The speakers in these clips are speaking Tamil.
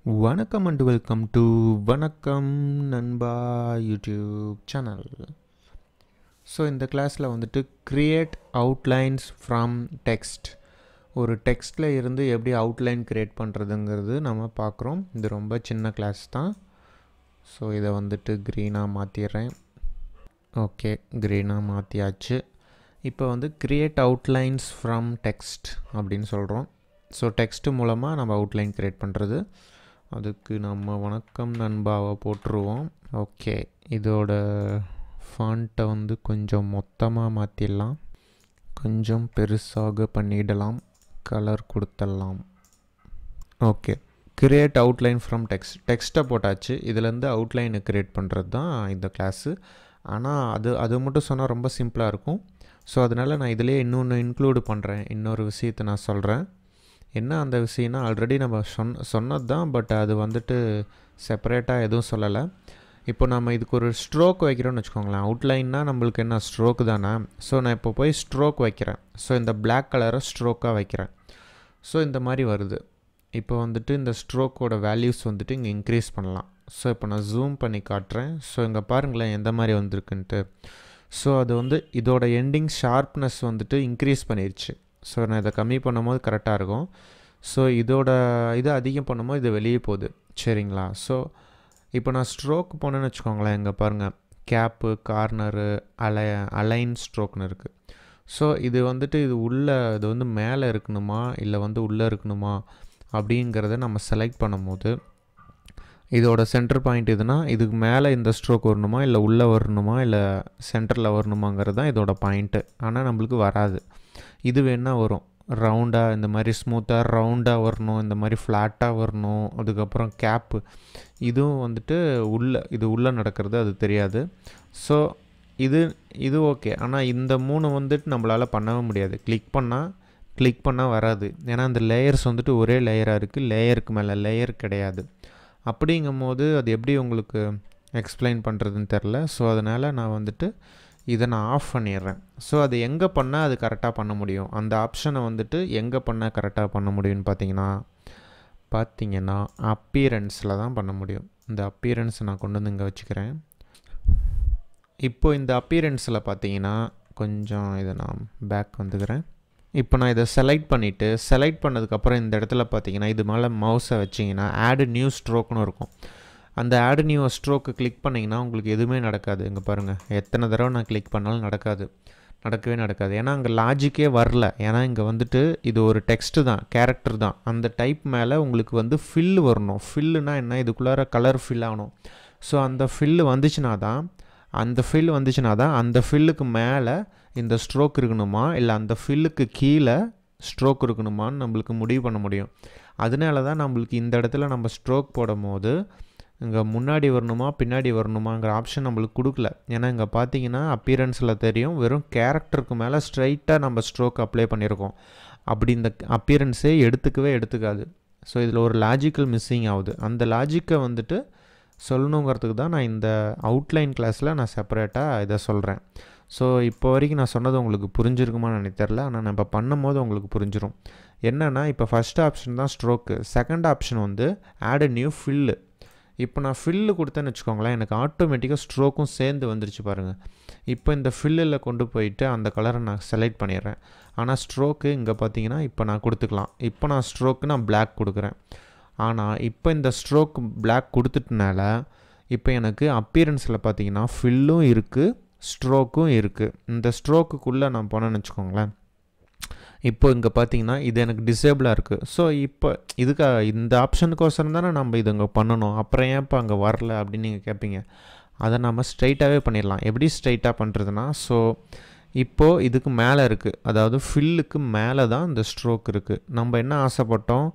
வணக்கம் அண்ட் வெல்கம் டு வணக்கம் நண்பா யூடியூப் சேனல். ஸோ இந்த கிளாஸில் வந்துட்டு கிரியேட் அவுட்லைன்ஸ் ஃப்ரம் டெக்ஸ்ட், ஒரு டெக்ஸ்ட்டில் இருந்து எப்படி அவுட்லைன் க்ரியேட் பண்ணுறதுங்கிறது நம்ம பார்க்குறோம். இது ரொம்ப சின்ன கிளாஸ் தான். ஸோ இதை வந்துட்டு க்ரீனாக மாற்றிடுறேன். ஓகே, க்ரீனாக மாற்றியாச்சு. இப்போ வந்து கிரியேட் அவுட்லைன்ஸ் ஃப்ரம் டெக்ஸ்ட் அப்படின்னு சொல்கிறோம். ஸோ டெக்ஸ்ட்டு மூலமாக நம்ம அவுட்லைன் க்ரியேட் பண்ணுறது. அதுக்கு நம்ம வணக்கம் நண்பாவை போட்டுருவோம். ஓகே, இதோட ஃபாண்ட்டை வந்து கொஞ்சம் மொத்தமாக மாற்றிடலாம், கொஞ்சம் பெருசாக பண்ணிடலாம், கலர் கொடுத்துடலாம். ஓகே, கிரியேட் அவுட்லைன் ஃப்ரம் டெக்ஸ்ட்டை போட்டாச்சு. இதுலேருந்து அவுட்லைனை க்ரியேட் பண்ணுறது தான் இந்த கிளாஸு. ஆனால் அது மட்டும் சொன்னால் ரொம்ப சிம்பிளாக இருக்கும். ஸோ அதனால் நான் இதிலே இன்னொன்று இன்க்ளூடு பண்ணுறேன். இன்னொரு விஷயத்தை நான் சொல்கிறேன். என்ன அந்த விஷயம்னா, ஆல்ரெடி நம்ம சொன்னது தான், பட் அது வந்துட்டு செப்பரேட்டாக எதுவும் சொல்லலை. இப்போ நம்ம இதுக்கு ஒரு ஸ்ட்ரோக் வைக்கிறோன்னு வச்சுக்கோங்களேன். அவுட்லைன்னா நம்மளுக்கு என்ன ஸ்ட்ரோக்கு தானே. ஸோ நான் இப்போ போய் ஸ்ட்ரோக் வைக்கிறேன். ஸோ இந்த பிளாக் கலரை ஸ்ட்ரோக்காக வைக்கிறேன். ஸோ இந்த மாதிரி வருது. இப்போ வந்துட்டு இந்த ஸ்ட்ரோக்கோட வேல்யூஸ் வந்துட்டு இங்கே இன்க்ரீஸ் பண்ணலாம். ஸோ இப்போ நான் ஜூம் பண்ணி காட்டுறேன். ஸோ இங்கே பாருங்களேன் எந்த மாதிரி வந்திருக்குன்ட்டு. ஸோ அது வந்து இதோட எண்டிங் ஷார்ப்னஸ் வந்துட்டு இன்க்ரீஸ் பண்ணிடுச்சு. ஸோ நான் இதை கம்மி பண்ணும்போது கரெக்டாக இருக்கும். ஸோ இதை அதிகம் பண்ணும்போது இது வெளியே போகுது. சரிங்களா? ஸோ இப்போ நான் ஸ்ட்ரோக் போனேன்னு வச்சுக்கோங்களேன். இங்கே பாருங்கள், கேப்பு, கார்னரு, அலைன் ஸ்ட்ரோக்னு இருக்குது. ஸோ இது வந்துட்டு இது வந்து மேலே இருக்கணுமா இல்லை வந்து உள்ளே இருக்கணுமா அப்படிங்கிறத நம்ம செலக்ட் பண்ணும்போது, இதோட சென்டர் பாயிண்ட் இதுனா இதுக்கு மேலே இந்த ஸ்ட்ரோக் வரணுமா இல்லை உள்ளே வரணுமா இல்லை சென்டரில் வரணுமாங்கிறது தான் இதோட பாயிண்ட்டு. ஆனால் நம்மளுக்கு வராது. இது வேணால் வரும் ரவுண்டாக, இந்த மாதிரி ஸ்மூத்தாக ரவுண்டாக வரணும், இந்த மாதிரி ஃப்ளாட்டாக வரணும். அதுக்கப்புறம் கேப்பு, இதுவும் வந்துட்டு உள்ளே நடக்கிறது அது தெரியாது. ஸோ இது ஓகே. ஆனால் இந்த மூணு வந்துட்டு நம்மளால் பண்ணவே முடியாது. கிளிக் பண்ணால் வராது. ஏன்னா அந்த லேயர்ஸ் வந்துட்டு ஒரே லேயராக இருக்குது, லேயருக்கு மேலே லேயர் கிடையாது. அப்படிங்கும் போது அது எப்படி உங்களுக்கு எக்ஸ்பிளைன் பண்ணுறதுன்னு தெரில. ஸோ அதனால் நான் வந்துட்டு இதை நான் ஆஃப் பண்ணிடுறேன். ஸோ அது எங்கே பண்ணால் அது கரெக்டாக பண்ண முடியும், அந்த ஆப்ஷனை வந்துட்டு எங்கே பண்ணால் கரெக்டாக பண்ண முடியும்னு பார்த்தீங்கன்னா அப்பியரன்ஸில் தான் பண்ண முடியும். இந்த அப்பியரன்ஸை நான் கொண்டு வந்து இங்கே வச்சுக்கிறேன். இப்போ இந்த அப்பியரன்ஸில் பார்த்தீங்கன்னா கொஞ்சம் இதை நான் பேக் வந்துக்கிறேன். இப்போ நான் இதை செலக்ட் பண்ணதுக்கப்புறம் இந்த இடத்துல பார்த்தீங்கன்னா இது மேலே மவுஸை வச்சிங்கன்னா ஆட் நியூ ஸ்ட்ரோக்னு இருக்கும். அந்த ஆட் நியூ ஸ்ட்ரோக்கு கிளிக் பண்ணிங்கன்னா உங்களுக்கு எதுவுமே நடக்காது. இங்கே பாருங்கள், எத்தனை தடவை நான் கிளிக் பண்ணாலும் நடக்கவே நடக்காது. ஏன்னா அங்கே லாஜிக்கே வரல. ஏன்னா இங்கே வந்துட்டு இது ஒரு டெக்ஸ்ட்டு தான், கேரக்டர் தான். அந்த டைப் மேலே உங்களுக்கு வந்து ஃபில் வரணும். ஃபில்லுனா என்ன, இதுக்குள்ளார கலர் ஃபில் ஆகணும். ஸோ அந்த ஃபில்லு வந்துச்சுன்னா தான் அந்த ஃபில்லுக்கு மேலே இந்த ஸ்ட்ரோக் இருக்கணுமா இல்லை அந்த ஃபில்லுக்கு கீழே ஸ்ட்ரோக் இருக்கணுமான்னு நம்மளுக்கு முடிவு பண்ண முடியும். அதனால தான் நம்மளுக்கு இந்த இடத்துல நம்ம ஸ்ட்ரோக் போடும் போது இங்கே முன்னாடி வரணுமா பின்னாடி வரணுமாங்கிற ஆப்ஷன் நம்மளுக்கு கொடுக்கல. ஏன்னா இங்கே பார்த்தீங்கன்னா அப்பியரன்ஸில் தெரியும், வெறும் கேரக்டருக்கு மேலே ஸ்ட்ரைட்டாக நம்ம ஸ்ட்ரோக் அப்ளை பண்ணியிருக்கோம். அப்படி இந்த அப்பியரன்ஸே எடுத்துக்காது. ஸோ இதில் ஒரு லாஜிக்கல் மிஸ்ஸிங் ஆகுது. அந்த லாஜிக்கை வந்துட்டு சொல்லணுங்கிறதுக்கு தான் நான் இந்த அவுட்லைன் கிளாஸில் நான் செப்பரேட்டாக இதை சொல்கிறேன். ஸோ இப்போ வரைக்கும் நான் சொன்னது உங்களுக்கு புரிஞ்சிருக்குமான்னு எனக்கு தெரில. ஆனால் நான் இப்போ பண்ணும் போது உங்களுக்கு புரிஞ்சிடும். என்னென்னா இப்போ ஃபஸ்ட் ஆப்ஷன் தான் ஸ்ட்ரோக்கு, செகண்ட் ஆப்ஷன் வந்து ஆட் நியூ ஃபில்லு. இப்போ நான் ஃபில்லு கொடுத்தேன்னு வச்சுக்கோங்களேன், எனக்கு ஆட்டோமேட்டிக்காக ஸ்ட்ரோக்கும் சேர்ந்து வந்துருச்சு பாருங்கள். இப்போ இந்த ஃபில்லில் கொண்டு போயிட்டு அந்த கலரை நான் செலக்ட் பண்ணிடுறேன். ஆனால் ஸ்ட்ரோக்கு இங்கே பார்த்தீங்கன்னா இப்போ நான் கொடுத்துக்கலாம். இப்போ நான் ஸ்ட்ரோக்கு நான் பிளாக் கொடுக்குறேன். ஆனால் இப்போ இந்த ஸ்ட்ரோக் பிளாக் கொடுத்துட்டனால இப்போ எனக்கு அப்பியரன்ஸில் பார்த்தீங்கன்னா ஃபில்லும் இருக்குது, ஸ்ட்ரோக்கும் இருக்குது. இந்த ஸ்ட்ரோக்குள்ளே நான் போனேன்னு வச்சுக்கோங்களேன், இப்போ இங்கே பார்த்தீங்கன்னா இது எனக்கு டிசேபிளாக இருக்குது. ஸோ இப்போ இந்த ஆப்ஷனுக்கோசரம் தானே நம்ம இது இங்கே பண்ணணும், அப்புறம் ஏன் இப்போ அங்கே வரல அப்படின்னு நீங்கள் கேட்பீங்க. அதை நம்ம ஸ்ட்ரைட்டாகவே பண்ணிடலாம். எப்படி ஸ்ட்ரைட்டாக பண்ணுறதுனா, ஸோ இப்போது இதுக்கு மேலே இருக்குது, அதாவது ஃபில்லுக்கு மேலே தான் இந்த ஸ்ட்ரோக் இருக்குது. நம்ம என்ன ஆசைப்பட்டோம்,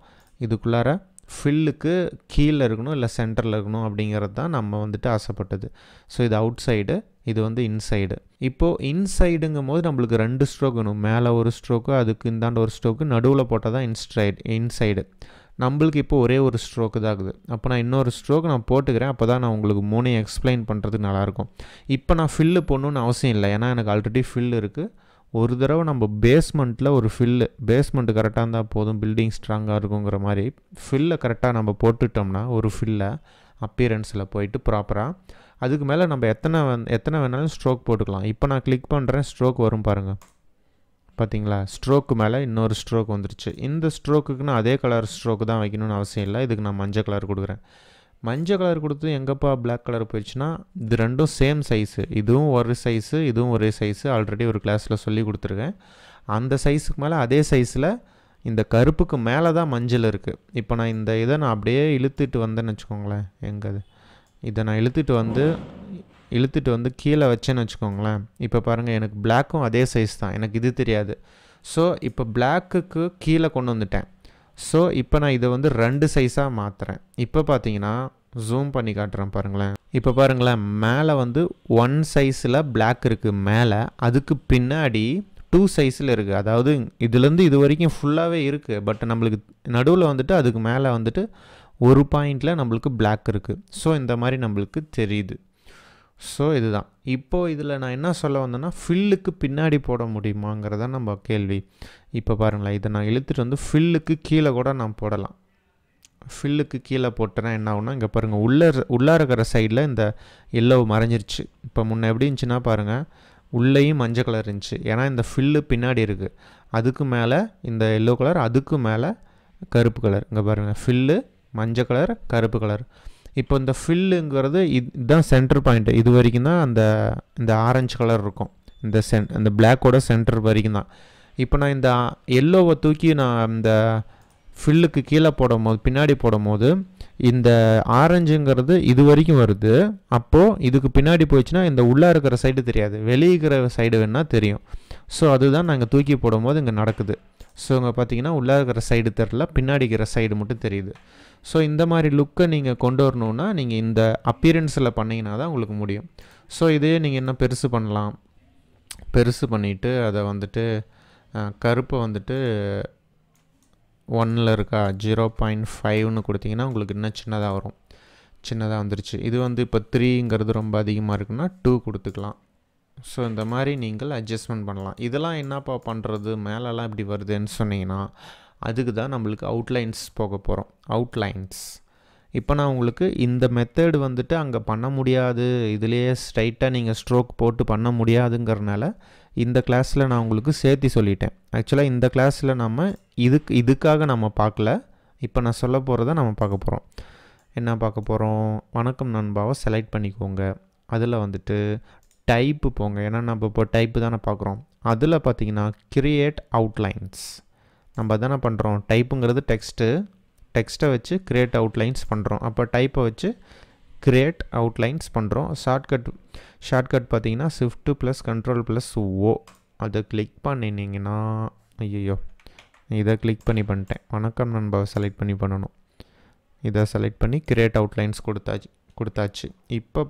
இதுக்குள்ளார ஃபில்லுக்கு கீழே இருக்கணும் இல்லை சென்டரில் இருக்கணும் அப்படிங்கிறது தான் நம்ம வந்துட்டு ஆசைப்பட்டது. ஸோ இது அவுட் சைடு, இது வந்து இன்சைடு. இப்போது இன்சைடுங்கும் போது நம்மளுக்கு 2 ஸ்ட்ரோக் வேணும். மேலே ஒரு ஸ்ட்ரோக்கு, அதுக்கு இந்தாண்ட ஒரு ஸ்ட்ரோக்கு, நடுவில் போட்டால் தான் இன்சைடு. நம்மளுக்கு இப்போ ஒரே ஒரு ஸ்ட்ரோக்கு தான் ஆகுது. அப்போ நான் இன்னொரு ஸ்ட்ரோக் நான் போட்டுக்கிறேன். அப்போ தான் நான் உங்களுக்கு 3 எக்ஸ்பிளைன் பண்ணுறதுக்கு நல்லாயிருக்கும். இப்போ நான் ஃபில்லு போடணுன்னு அவசியம் இல்லை. ஏன்னா எனக்கு ஆல்ரெடி ஃபில் இருக்குது. ஒரு தடவை நம்ம பேஸ்மெண்ட்டில் ஒரு ஃபில்லு பேஸ்மெண்ட்டு கரெக்டாக இருந்தால் போதும் பில்டிங் ஸ்ட்ராங்காக இருக்குங்கிற மாதிரி ஃபில்லை கரெக்டாக நம்ம போட்டுட்டோம்னா ஒரு ஃபில்லை அப்பியரன்ஸில் போயிட்டு ப்ராப்பராக அதுக்கு மேலே நம்ம எத்தனை வேணாலும் ஸ்ட்ரோக் போட்டுக்கலாம். இப்போ நான் கிளிக் பண்ணுறேன், ஸ்ட்ரோக் வரும் பாருங்கள். பார்த்தீங்களா, ஸ்ட்ரோக்கு மேலே இன்னொரு ஸ்ட்ரோக் வந்துருச்சு. இந்த ஸ்ட்ரோக்குக்கு நான் அதே கலர் ஸ்ட்ரோக்கு தான் வைக்கணும்னு அவசியம் இல்லை. இதுக்கு நான் மஞ்சள் கலர் கொடுக்குறேன். மஞ்சள் கலர் கொடுத்து எங்கப்பா பிளாக் கலர் போயிடுச்சுன்னா, இது ரெண்டும் சேம் சைஸு. இதுவும் ஒரு சைஸு, இதுவும் ஒரே சைஸு. ஆல்ரெடி ஒரு கிளாஸில் சொல்லி கொடுத்துருக்கேன். அந்த சைஸுக்கு மேலே அதே சைஸில் இந்த கருப்புக்கு மேலே தான் மஞ்சள் இருக்குது. இப்போ நான் இந்த இதை நான் அப்படியே இழுத்துட்டு வந்தேன்னு வச்சுக்கோங்களேன். இதை நான் இழுத்துட்டு வந்து கீழே வச்சேன்னு வச்சுக்கோங்களேன். இப்போ பாருங்கள், எனக்கு பிளாக்கும் அதே சைஸ் தான். எனக்கு இது தெரியாது. ஸோ இப்போ பிளாக்குக்கு கீழே கொண்டு வந்துட்டேன். ஸோ இப்போ நான் இதை வந்து 2 சைஸாக மாற்றுறேன். இப்போ பார்த்தீங்கன்னா ஜூம் பண்ணி காட்டுறேன் பாருங்களேன். இப்போ பாருங்களேன், மேலே வந்து 1 சைஸில் பிளாக் இருக்குது மேலே, அதுக்கு பின்னாடி 2 சைஸில் இருக்குது. அதாவது இதுலேருந்து இது வரைக்கும் ஃபுல்லாகவே இருக்குது. பட் நம்மளுக்கு நடுவில் வந்துட்டு அதுக்கு மேலே வந்துட்டு ஒரு பாயிண்டில் நம்மளுக்கு பிளாக் இருக்குது. ஸோ இந்த மாதிரி நம்மளுக்கு தெரியுது. ஸோ இதுதான். இப்போது இதில் நான் என்ன சொல்ல வந்தேன்னா, ஃபில்லுக்கு பின்னாடி போட முடியுமாங்கிறத நம்ம கேள்வி. இப்போ பாருங்களேன், இதை நான் இழுத்துட்டு வந்து ஃபில்லுக்கு கீழே கூட நான் போடலாம். ஃபில்லுக்கு கீழே போட்டேன்னா என்ன ஆகுனா, இங்கே பாருங்கள், உள்ளே இருக்கிற சைடில் இந்த எல்லோ மறைஞ்சிருச்சு. இப்போ முன்னே எப்படி இருந்துச்சுன்னா பாருங்கள், உள்ளேயும் மஞ்சள் கலர் இருந்துச்சு. ஏன்னா இந்த ஃபில்லு பின்னாடி இருக்குது. அதுக்கு மேலே இந்த எல்லோ கலர், அதுக்கு மேலே கருப்பு கலர். இங்கே பாருங்கள், ஃபில்லு மஞ்சள் கலர், கருப்பு கலர். இப்போ இந்த ஃபில்லுங்கிறது இதுதான் சென்டர் பாயிண்ட்டு. இது வரைக்கும் தான் இந்த ஆரஞ்சு கலர் இருக்கும். இந்த பிளாக்கோட சென்டர் வரைக்கும் தான். இப்போ நான் இந்த எல்லோவை தூக்கி நான் இந்த ஃபில்லுக்கு கீழே பின்னாடி போடும்போது இந்த ஆரஞ்சுங்கிறது இது வரைக்கும் வருது. அப்போது இதுக்கு பின்னாடி போயிடுச்சுன்னா இந்த உள்ளே இருக்கிற சைடு தெரியாது, வெளியே இருக்கிற சைடு வேணால் தெரியும். ஸோ அதுதான் நாங்கள் தூக்கி போடும்போது இங்கே நடக்குது. ஸோ இங்கே பார்த்தீங்கன்னா உள்ளே இருக்கிற சைடு தெரில, பின்னாடி இருக்கிற சைடு மட்டும் தெரியுது. ஸோ இந்த மாதிரி லுக்கை நீங்கள் கொண்டு வரணுன்னா நீங்கள் இந்த அப்பியரன்ஸில் பண்ணிங்கன்னா தான் உங்களுக்கு முடியும். ஸோ இதே நீங்கள் என்ன பெருசு பண்ணலாம், பெருசு பண்ணிவிட்டு அதை வந்துட்டு கருப்பை வந்துட்டு 1ல் இருக்கா 0.5ன்னு கொடுத்தீங்கன்னா உங்களுக்கு இன்னும் சின்னதாக வரும். சின்னதாக வந்துருச்சு. இது வந்து இப்போ 3ங்கிறது ரொம்ப அதிகமாக இருக்குன்னா 2 கொடுத்துக்கலாம். ஸோ இந்த மாதிரி நீங்கள் அட்ஜஸ்ட்மெண்ட் பண்ணலாம். இதெல்லாம் என்னப்பா பண்ணுறது, மேலெல்லாம் இப்படி வருதுன்னு சொன்னீங்கன்னா, அதுக்கு தான் நம்மளுக்கு அவுட்லைன்ஸ் போக போகிறோம். அவுட்லைன்ஸ் இப்போ நான் உங்களுக்கு இந்த மெத்தேடு வந்துட்டு அங்கே பண்ண முடியாது, இதுலேயே ஸ்ட்ரைட்டாக நீங்கள் ஸ்ட்ரோக் போட்டு பண்ண முடியாதுங்கிறனால இந்த கிளாஸில் நான் உங்களுக்கு சேர்த்து சொல்லிட்டேன். ஆக்சுவலாக இந்த கிளாஸில் நம்ம இதுக்காக நம்ம பார்க்கல. இப்போ நான் சொல்ல போகிறத நம்ம பார்க்க போகிறோம். என்ன பார்க்க போகிறோம், வணக்கம் நண்பாவை செலக்ட் பண்ணிக்கோங்க. அதில் வந்துட்டு டைப்பு போங்க. ஏன்னா நம்ம இப்போ டைப்பு தானே பார்க்குறோம். அதில் பார்த்தீங்கன்னா கிரியேட் அவுட்லைன்ஸ் நம்ம தானே பண்ணுறோம். டைப்புங்கிறது டெக்ஸ்ட்டை வச்சு கிரியேட் அவுட்லைன்ஸ் பண்ணுறோம். அப்போ டைப்பை வச்சு கிரியேட் அவுட்லைன்ஸ் பண்ணுறோம். ஷார்ட்கட் பார்த்தீங்கன்னா Shift + Ctrl+O அதை கிளிக் பண்ணினீங்கன்னா, ஐயோ இதை கிளிக் பண்ணிட்டேன். வணக்கம் நண்பாவை செலக்ட் பண்ணணும். இதை செலக்ட் பண்ணி கிரியேட் அவுட்லைன்ஸ் கொடுத்தாச்சு. இப்போ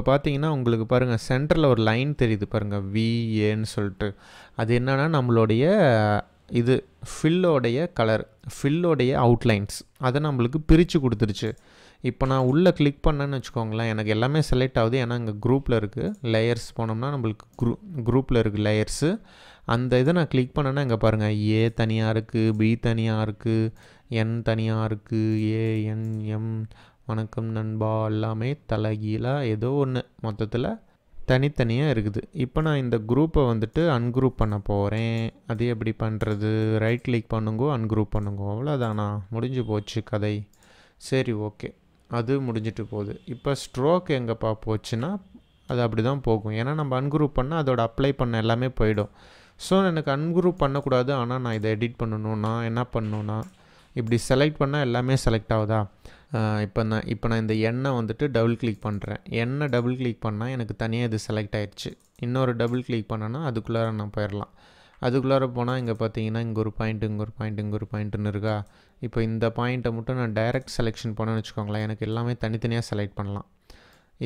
பார்த்தீங்கன்னா உங்களுக்கு பாருங்கள், சென்டரில் ஒரு லைன் தெரியுது பாருங்கள், VAன்னு சொல்லிட்டு. அது என்னன்னா நம்மளுடைய இது ஃபில்லோடைய கலர், ஃபில்லோடைய அவுட்லைன்ஸ் அதை நம்மளுக்கு பிரித்து கொடுத்துருச்சு. இப்போ நான் உள்ளே கிளிக் பண்ணேன்னு வச்சுக்கோங்களேன், எனக்கு எல்லாமே செலக்ட் ஆகுது. ஏன்னா இங்கே குரூப்பில் இருக்குது. லேயர்ஸ் போனோம்னா நம்மளுக்கு குரூப்பில் இருக்குது லேயர்ஸு. அந்த இதை நான் கிளிக் பண்ணேன்னா இங்கே பாருங்கள், A தனியாக இருக்குது, B தனியாக இருக்குது, N தனியாக இருக்குது, ANM வணக்கம் நண்பா எல்லாமே தலைகீழாக ஏதோ ஒன்று மொத்தத்தில் தனித்தனியாக இருக்குது. இப்போ நான் இந்த குரூப்பை வந்துட்டு அன்குரூப் பண்ண போகிறேன். அது எப்படி பண்ணுறது, ரைட் கிளிக் பண்ணுங்கோ, அன்குரூப் பண்ணுங்கோ, அவ்வளோதானா, முடிஞ்சு போச்சு கதை. சரி, ஓகே, அது முடிஞ்சிட்டு போகுது. இப்போ ஸ்ட்ரோக் எங்கேப்பா போச்சுன்னா அது அப்படி தான் போகும். ஏன்னா நம்ம அன்குரூப் பண்ணால் அதோட அப்ளை பண்ண எல்லாமே போயிடும். ஸோ எனக்கு அன்குரூப் பண்ணக்கூடாது. ஆனால் நான் இதை எடிட் பண்ணணுன்னா என்ன பண்ணணுன்னா, இப்படி செலக்ட் பண்ணால் எல்லாமே செலக்ட் ஆகுதா. இப்போ நான் இந்த எண்ணை வந்துட்டு டபுள் கிளிக் பண்ணுறேன். எண்ணை டபுள் கிளிக் பண்ணால் எனக்கு தனியாக இது செலக்ட் ஆகிடுச்சு. இன்னொரு டபுள் கிளிக் பண்ணேன்னா அதுக்குள்ளார நான் போயிடலாம். அதுக்குள்ளார போனால் இங்கே பார்த்தீங்கன்னா இங்கே ஒரு பாயிண்ட், இங்கே ஒரு பாயிண்ட், இங்கே ஒரு பாயிண்ட்டுன்னு இருக்கா. இப்போ இந்த பாயிண்ட்டை மட்டும் நான் டைரக்ட் செலெக்ஷன் பண்ணேன்னு வச்சுக்கோங்களேன், எனக்கு எல்லாமே தனித்தனியாக செலக்ட் பண்ணலாம்.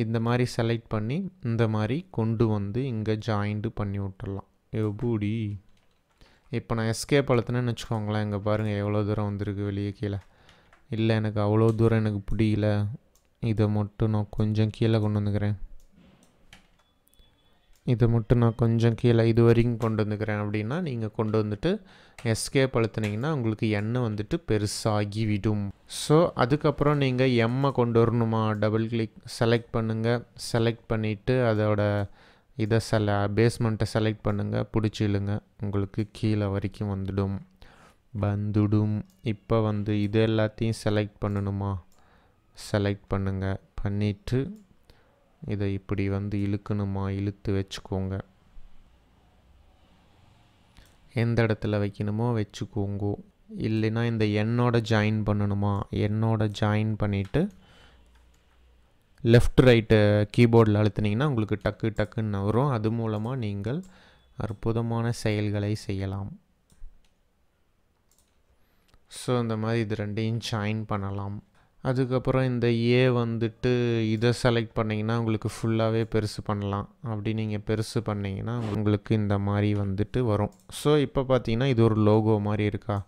இந்த மாதிரி செலக்ட் பண்ணி இந்த மாதிரி கொண்டு வந்து இங்கே ஜாயிண்ட்டு பண்ணி விட்டுடலாம். எப்படி இப்போ நான் எஸ்கேப் அழுத்தினேன்னு வச்சுக்கோங்களேன், இங்கே பாருங்கள் எவ்வளோ தூரம் வந்திருக்கு வெளியே கீழே. இல்லை எனக்கு அவ்வளோ தூரம் எனக்கு பிடிக்கல, இதை மட்டும் நான் கொஞ்சம் கீழே கொண்டு வந்துக்கிறேன். இதை மட்டும் நான் கொஞ்சம் கீழே இது வரைக்கும் கொண்டு வந்துக்கிறேன் அப்படின்னா நீங்கள் கொண்டு வந்துட்டு எஸ்கேப் அழுத்துனீங்கன்னா உங்களுக்கு எண்ணெய் வந்துட்டு பெருசாகி விடும். ஸோ அதுக்கப்புறம் நீங்கள் எம்மை கொண்டு வரணுமா, டபுள் கிளிக் செலக்ட் பண்ணுங்கள். செலக்ட் பண்ணிவிட்டு அதோட இதை பேஸ்மெண்ட்டை செலக்ட் பண்ணுங்கள், பிடிச்சி இழுங்க, உங்களுக்கு கீழே வரைக்கும் வந்துடும். இப்போ வந்து இது எல்லாத்தையும் செலக்ட் பண்ணணுமா, செலக்ட் பண்ணுங்கள். பண்ணிவிட்டு இதை இப்படி வந்து இழுக்கணுமா, இழுத்து வச்சுக்கோங்க. எந்த இடத்துல வைக்கணுமோ வச்சுக்கோங்க. இல்லைன்னா இந்த எண்ணோட ஜாயின் பண்ணணுமா, எண்ணோட ஜாயின் பண்ணிவிட்டு லெஃப்ட் ரைட்டு கீபோர்டில் அழுத்துனீங்கன்னா உங்களுக்கு டக்கு டக்குன்னு வரும். அது மூலமாக நீங்கள் அற்புதமான செயல்களை செய்யலாம். ஸோ இந்த மாதிரி இது ரெண்டையும் ஜாயின் பண்ணலாம். அதுக்கப்புறம் இந்த ஏ வந்துட்டு இதை செலக்ட் பண்ணிங்கன்னா உங்களுக்கு ஃபுல்லாகவே பெருசு பண்ணலாம். அப்படி நீங்கள் பெருசு பண்ணிங்கன்னா உங்களுக்கு இந்த மாதிரி வந்துட்டு வரும். ஸோ இப்போ பார்த்தீங்கன்னா இது ஒரு லோகோ மாதிரி இருக்கா.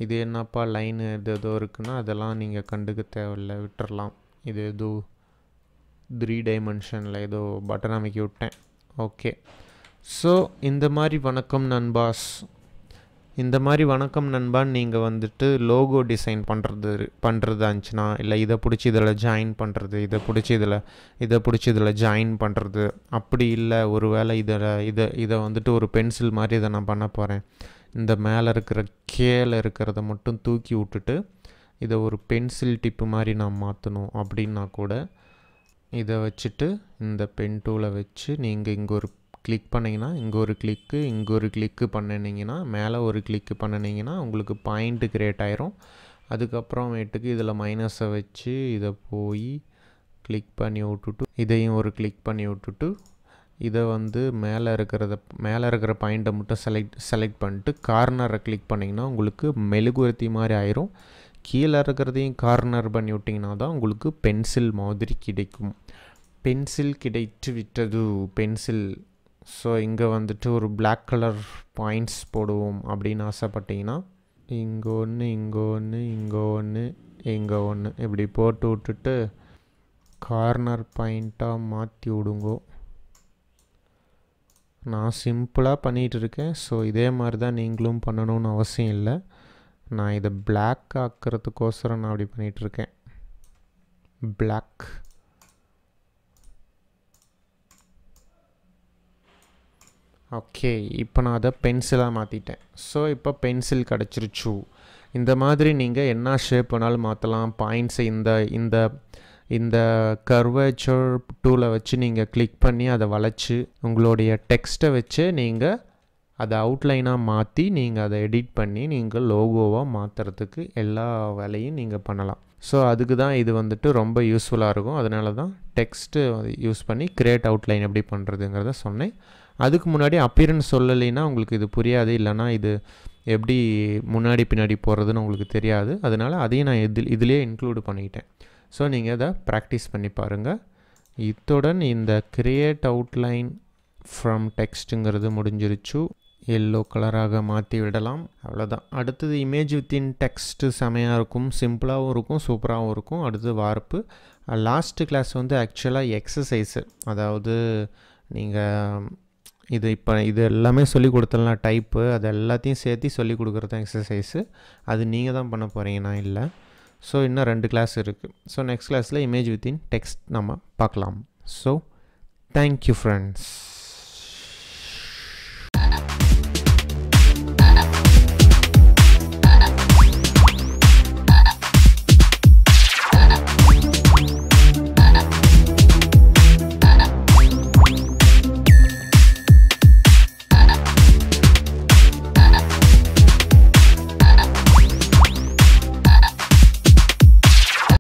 இது என்னப்பா லைன் ஏதோ இருக்குன்னா அதெல்லாம் நீங்கள் கண்டுக்க தேவையில்லை, விட்டுறலாம். இது ஏதோ 3 டைமென்ஷனில் ஏதோ பட்டன் அமைக்கி விட்டேன். ஓகே. ஸோ இந்த மாதிரி வணக்கம் நண்பாஸ், இந்த மாதிரி வணக்கம் நண்பான்னு நீங்கள் வந்துட்டு லோகோ டிசைன் பண்ணுறதா இருந்துச்சுன்னா, இல்லை இதை பிடிச்சி இதில் ஜாயின் பண்ணுறது, இதை பிடிச்சி இதில் ஜாயின் பண்ணுறது, அப்படி இல்லை ஒரு வேளை இதை வந்துட்டு ஒரு பென்சில் மாதிரி இதை நான் பண்ண போகிறேன், இந்த மேலே இருக்கிற கீழே இருக்கிறத மட்டும் தூக்கி விட்டுட்டு இதை ஒரு பென்சில் டிப்பு மாதிரி நான் மாற்றணும் அப்படின்னா கூட இதை வச்சுட்டு இந்த பென் டூலை வச்சு நீங்கள் இங்கே ஒரு கிளிக் பண்ணிங்கன்னா இங்கே ஒரு கிளிக்கு பண்ணினீங்கன்னா மேலே ஒரு கிளிக்கு பண்ணினீங்கன்னா உங்களுக்கு பாயிண்ட்டு க்ரியேட் ஆயிரும். அதுக்கப்புறமேட்டுக்கு இதில் மைனஸை வச்சு இதை போய் கிளிக் பண்ணி விட்டுட்டு இதையும் ஒரு கிளிக் பண்ணி விட்டுட்டு இதை வந்து மேலே இருக்கிற பாயிண்ட்டை மட்டும் செலக்ட் பண்ணிட்டு கார்னரை கிளிக் பண்ணிங்கன்னா உங்களுக்கு மெழுகுவர்த்தி மாதிரி ஆயிரும். கீழே இருக்கிறதையும் கார்னர் பண்ணி விட்டிங்கன்னா தான் உங்களுக்கு பென்சில் மாதிரி கிடைக்கும். பென்சில் கிடைத்து விட்டது, பென்சில். ஸோ இங்கே வந்துட்டு ஒரு பிளாக் கலர் பாயிண்ட்ஸ் போடுவோம் அப்படின்னு ஆசைப்பட்டீங்கன்னா இங்கே ஒன்று இப்படி போட்டு விட்டுட்டு கார்னர் பாயிண்ட்டாக மாற்றி விடுங்கோ. நான் சிம்பிளாக பண்ணிகிட்டு இருக்கேன். ஸோ இதே மாதிரி தான் நீங்களும் பண்ணணும்னு அவசியம் இல்லை. நான் இதை பிளாக் ஆக்கிறதுக்கோசரம் நான் அப்படி பண்ணிகிட்ருக்கேன். பிளாக். ஓகே, இப்போ நான் அதை பென்சிலாக மாற்றிட்டேன். ஸோ இப்போ பென்சில் கிடச்சிருச்சு. இந்த மாதிரி நீங்கள் என்ன ஷேப் வேணாலும் மாற்றலாம். பாயிண்ட்ஸை இந்த இந்த கர்வேச்சர் டூலை வச்சு நீங்கள் கிளிக் பண்ணி அதை வளைச்சி உங்களுடைய டெக்ஸ்ட்டை வச்சு நீங்கள் அதை அவுட்லைனாக மாற்றி நீங்கள் அதை எடிட் பண்ணி நீங்கள் லோகோவாக மாற்றுறதுக்கு எல்லா வேலையும் நீங்கள் பண்ணலாம். ஸோ அதுக்கு தான் இது வந்துட்டு ரொம்ப யூஸ்ஃபுல்லாக இருக்கும். அதனால தான் டெக்ஸ்ட்டு யூஸ் பண்ணி கிரியேட் அவுட்லைன் எப்படி பண்ணுறதுங்கிறத சொன்னேன். அதுக்கு முன்னாடி அப்பியரன்ஸ் சொல்லலைன்னா உங்களுக்கு இது புரியாது, இல்லைனா இது எப்படி முன்னாடி பின்னாடி போகிறதுன்னு உங்களுக்கு தெரியாது. அதனால் அதையும் நான் இதிலே இன்க்ளூடு பண்ணிக்கிட்டேன். ஸோ நீங்கள் அதை ப்ராக்டிஸ் பண்ணி பாருங்கள். இத்துடன் இந்த கிரியேட் அவுட்லைன் ஃப்ரம் டெக்ஸ்ட்டுங்கிறது முடிஞ்சிருச்சு. எல்லோ கலராக மாற்றி விடலாம். அவ்வளோதான். அடுத்தது இமேஜ் வித்தின் டெக்ஸ்ட்டு செமையாக இருக்கும், சிம்பிளாகவும் இருக்கும், சூப்பராகவும் இருக்கும். அடுத்து வார்ப்பு. லாஸ்ட்டு கிளாஸ் வந்து ஆக்சுவலாக எக்ஸசைஸு, அதாவது நீங்கள் இது எல்லாமே சொல்லிக் கொடுத்தலாம் டைப்பு, அது எல்லாத்தையும் சேர்த்து சொல்லிக் கொடுக்குறது தான் எக்ஸசைஸு. அது நீங்கள் தான் பண்ண போகிறீங்க, நான் இல்லை. ஸோ இன்னும் 2 கிளாஸ் இருக்குது. ஸோ நெக்ஸ்ட் கிளாஸில் இமேஜ் வித்தின் டெக்ஸ்ட் நம்ம பார்க்கலாம். So thank you friends.